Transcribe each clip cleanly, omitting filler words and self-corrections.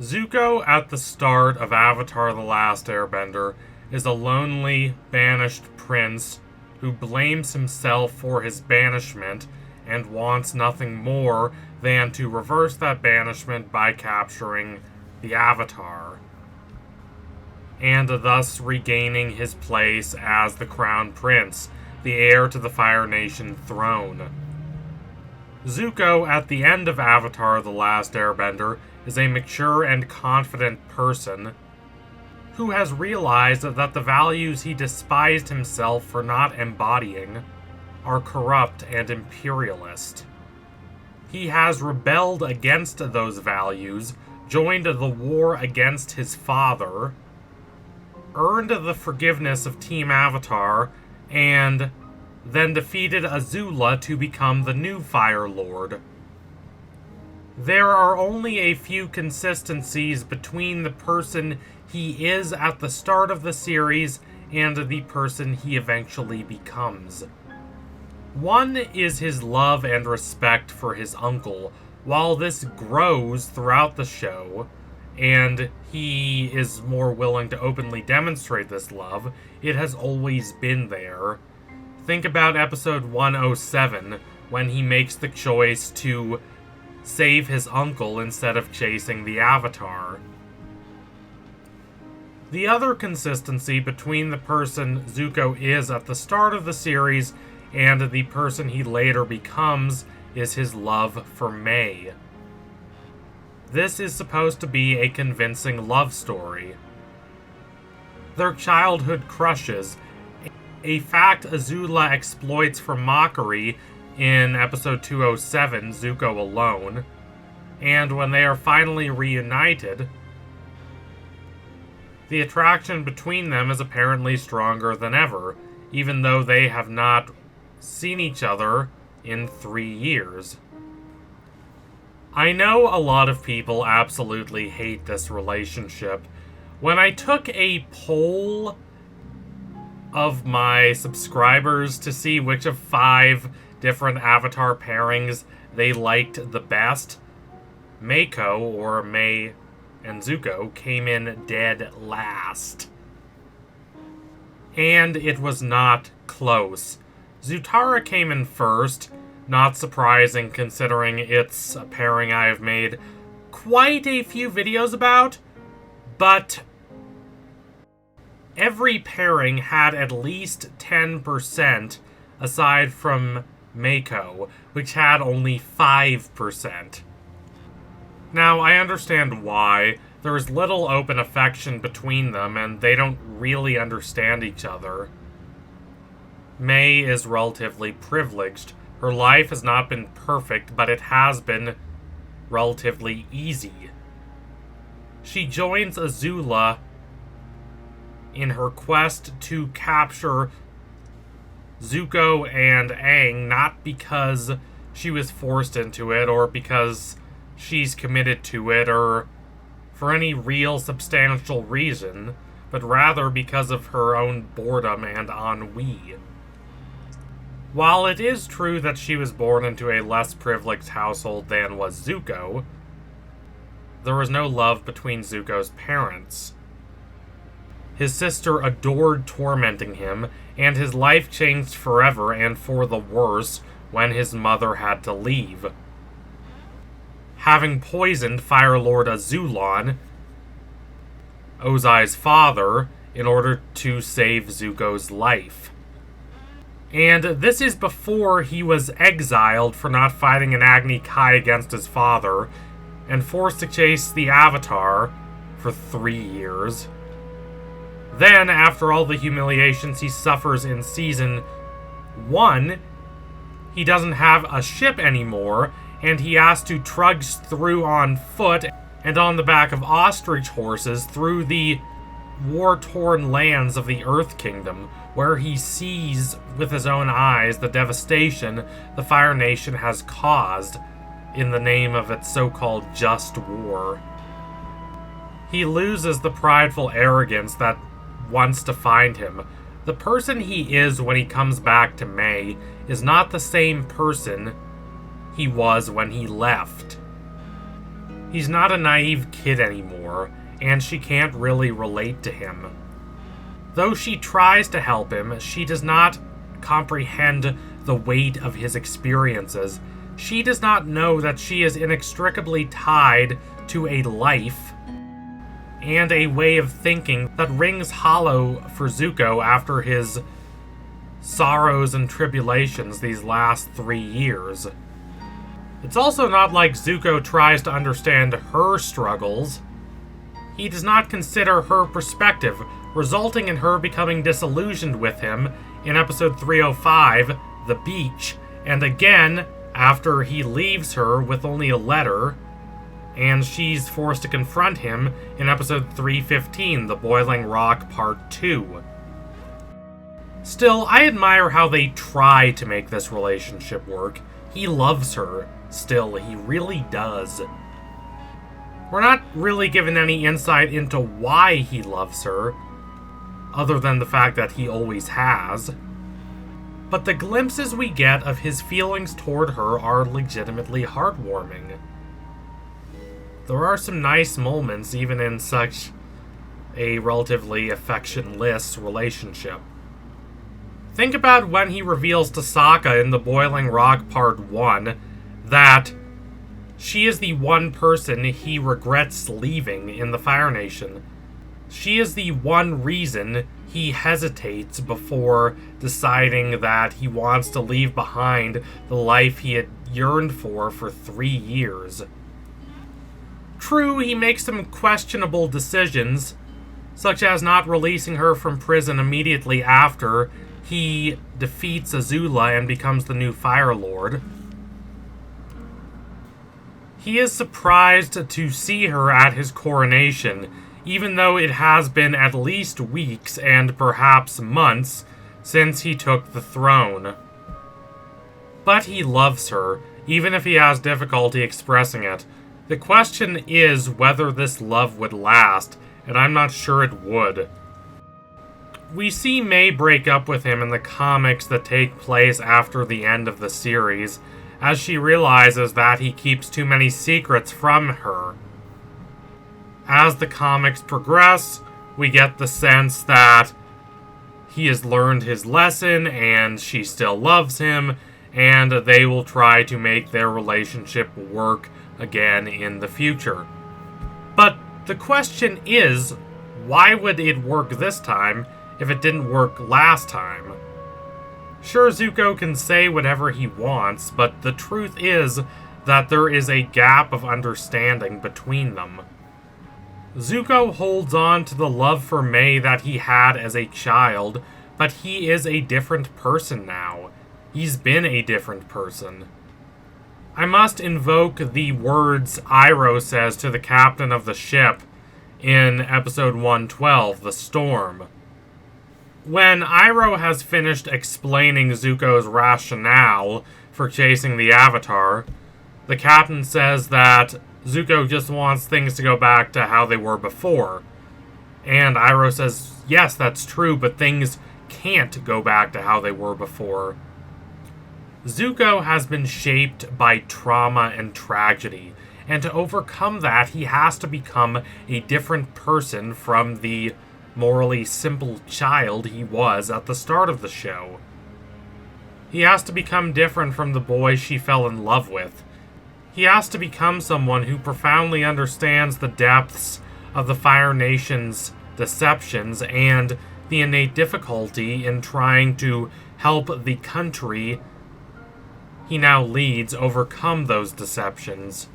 Zuko, at the start of Avatar: The Last Airbender, is a lonely, banished prince who blames himself for his banishment and wants nothing more than to reverse that banishment by capturing the Avatar, and thus regaining his place as the Crown Prince, the heir to the Fire Nation throne. Zuko, at the end of Avatar: The Last Airbender, is a mature and confident person who has realized that the values he despised himself for not embodying are corrupt and imperialist. He has rebelled against those values, joined the war against his father, earned the forgiveness of Team Avatar, and then defeated Azula to become the new firelord. There are only a few consistencies between the person he is at the start of the series and the person he eventually becomes. One is his love and respect for his uncle. While this grows throughout the show, and he is more willing to openly demonstrate this love, it has always been there. Think about episode 107, when he makes the choice to save his uncle instead of chasing the Avatar. The other consistency between the person Zuko is at the start of the series and the person he later becomes is his love for Mai. This is supposed to be a convincing love story. Their childhood crushes, a fact Azula exploits for mockery in episode 207, Zuko Alone, and when they are finally reunited, the attraction between them is apparently stronger than ever, even though they have not seen each other in 3 years. I know a lot of people absolutely hate this relationship. When I took a poll of my subscribers to see which of 5 different Avatar pairings they liked the best, Maiko, or Mai and Zuko, came in dead last. And it was not close. Zutara came in first, not surprising considering it's a pairing I have made quite a few videos about, but every pairing had at least 10%, aside from Maiko, which had only 5%. Now, I understand why. There is little open affection between them, and they don't really understand each other. Mai is relatively privileged. Her life has not been perfect, but it has been relatively easy. She joins Azula in her quest to capture Zuko and Aang, not because she was forced into it, or because she's committed to it, or for any real substantial reason, but rather because of her own boredom and ennui. While it is true that she was born into a less privileged household than was Zuko, there was no love between Zuko's parents. His sister adored tormenting him, and his life changed forever and for the worse when his mother had to leave, having poisoned firelord Azulon, Ozai's father, in order to save Zuko's life. And this is before he was exiled for not fighting an Agni Kai against his father, and forced to chase the Avatar for 3 years. Then, after all the humiliations he suffers in Season 1, he doesn't have a ship anymore, and he has to trudge through on foot and on the back of ostrich horses through the war-torn lands of the Earth Kingdom, where he sees with his own eyes the devastation the Fire Nation has caused in the name of its so-called just war. He loses the prideful arrogance that wants to find him. The person he is when he comes back to Mai is not the same person he was when he left. He's not a naive kid anymore, and she can't really relate to him. Though she tries to help him, she does not comprehend the weight of his experiences. She does not know that she is inextricably tied to a life and a way of thinking that rings hollow for Zuko after his sorrows and tribulations these last 3 years. It's also not like Zuko tries to understand her struggles. He does not consider her perspective, resulting in her becoming disillusioned with him in episode 305, The Beach, and again after he leaves her with only a letter, and she's forced to confront him in episode 315, The Boiling Rock Part 2. Still, I admire how they try to make this relationship work. He loves her. Still, he really does. We're not really given any insight into why he loves her, other than the fact that he always has. But the glimpses we get of his feelings toward her are legitimately heartwarming. There are some nice moments even in such a relatively affectionless relationship. Think about when he reveals to Sokka in The Boiling Rock Part 1 that she is the one person he regrets leaving in the Fire Nation. She is the one reason he hesitates before deciding that he wants to leave behind the life he had yearned for 3 years. True, he makes some questionable decisions, such as not releasing her from prison immediately after he defeats Azula and becomes the new firelord. He is surprised to see her at his coronation, even though it has been at least weeks and perhaps months since he took the throne. But he loves her, even if he has difficulty expressing it. The question is whether this love would last, and I'm not sure it would. We see Mai break up with him in the comics that take place after the end of the series, as she realizes that he keeps too many secrets from her. As the comics progress, we get the sense that he has learned his lesson and she still loves him, and they will try to make their relationship work again in the future. But the question is, why would it work this time if it didn't work last time? Sure, Zuko can say whatever he wants, but the truth is that there is a gap of understanding between them. Zuko holds on to the love for Mai that he had as a child, but he is a different person now. He's been a different person. I must invoke the words Iroh says to the captain of the ship in episode 112, The Storm. When Iroh has finished explaining Zuko's rationale for chasing the Avatar, the captain says that Zuko just wants things to go back to how they were before. And Iroh says, yes, that's true, but things can't go back to how they were before. Zuko has been shaped by trauma and tragedy, and to overcome that, he has to become a different person from the morally simple child he was at the start of the show. He has to become different from the boy she fell in love with. He has to become someone who profoundly understands the depths of the Fire Nation's deceptions and the innate difficulty in trying to help the country he now leads overcome those deceptions.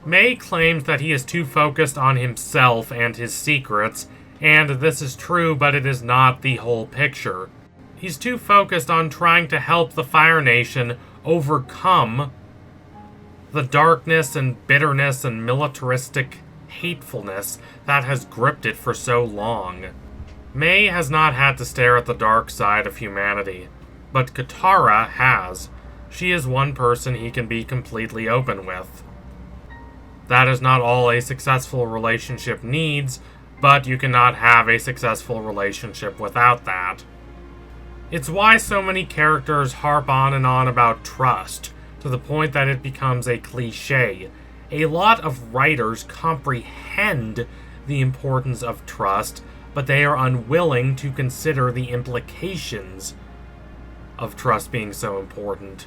Mai claims that he is too focused on himself and his secrets, and this is true, but it is not the whole picture. He's too focused on trying to help the Fire Nation overcome the darkness and bitterness and militaristic hatefulness that has gripped it for so long. Mai has not had to stare at the dark side of humanity, but Katara has. She is one person he can be completely open with. That is not all a successful relationship needs, but you cannot have a successful relationship without that. It's why so many characters harp on and on about trust, to the point that it becomes a cliche, A lot of writers comprehend the importance of trust, but they are unwilling to consider the implications of trust being so important.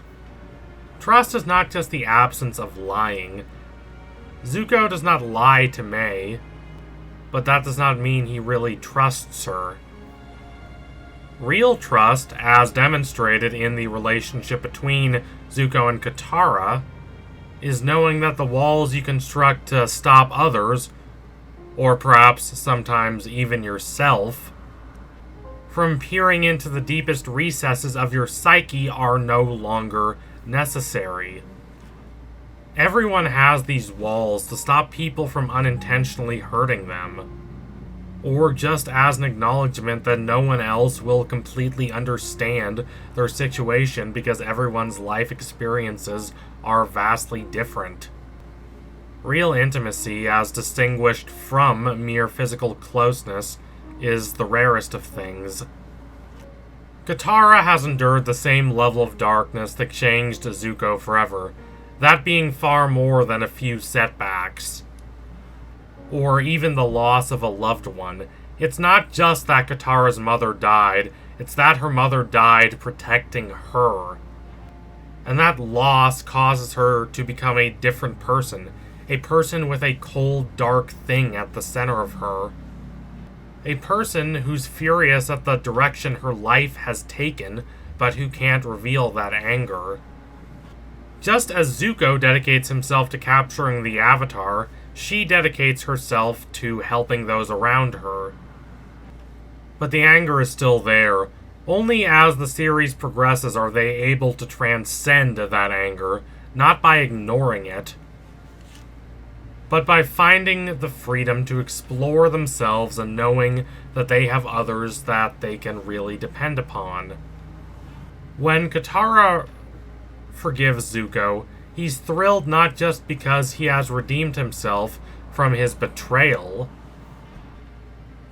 Trust is not just the absence of lying. Zuko does not lie to Mai, but that does not mean he really trusts her. Real trust, as demonstrated in the relationship between Zuko and Katara, is knowing that the walls you construct to stop others, or perhaps sometimes even yourself, from peering into the deepest recesses of your psyche are no longer necessary. Everyone has these walls to stop people from unintentionally hurting them, or just as an acknowledgement that no one else will completely understand their situation because everyone's life experiences are vastly different. Real intimacy, as distinguished from mere physical closeness, is the rarest of things. Katara has endured the same level of darkness that changed Zuko forever, that being far more than a few setbacks, or even the loss of a loved one. It's not just that Katara's mother died, it's that her mother died protecting her. And that loss causes her to become a different person, a person with a cold, dark thing at the center of her. A person who's furious at the direction her life has taken, but who can't reveal that anger. Just as Zuko dedicates himself to capturing the Avatar, she dedicates herself to helping those around her. But the anger is still there. Only as the series progresses are they able to transcend that anger, not by ignoring it, but by finding the freedom to explore themselves and knowing that they have others that they can really depend upon. When Katara forgives Zuko, he's thrilled not just because he has redeemed himself from his betrayal,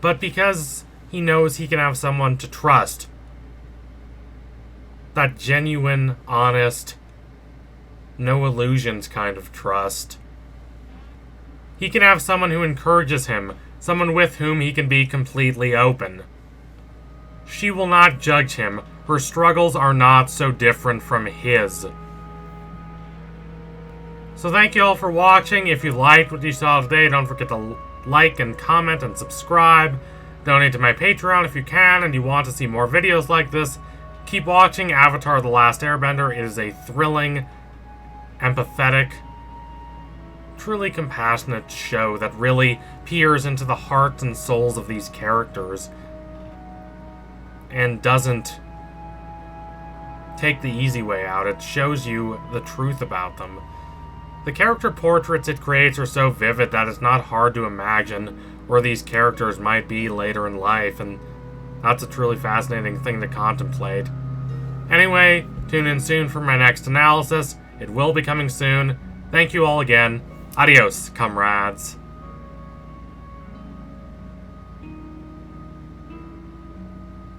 but because he knows he can have someone to trust. That genuine, honest, no illusions kind of trust. He can have someone who encourages him, someone with whom he can be completely open. She will not judge him. Her struggles are not so different from his. So thank you all for watching. If you liked what you saw today, don't forget to like and comment and subscribe. Donate to my Patreon if you can and you want to see more videos like this. Keep watching Avatar: The Last Airbender. It is a thrilling, empathetic, truly compassionate show that really peers into the hearts and souls of these characters and doesn't take the easy way out. It shows you the truth about them. The character portraits it creates are so vivid that it's not hard to imagine where these characters might be later in life, and that's a truly fascinating thing to contemplate. Anyway, tune in soon for my next analysis. It will be coming soon. Thank you all again. Adios, comrades.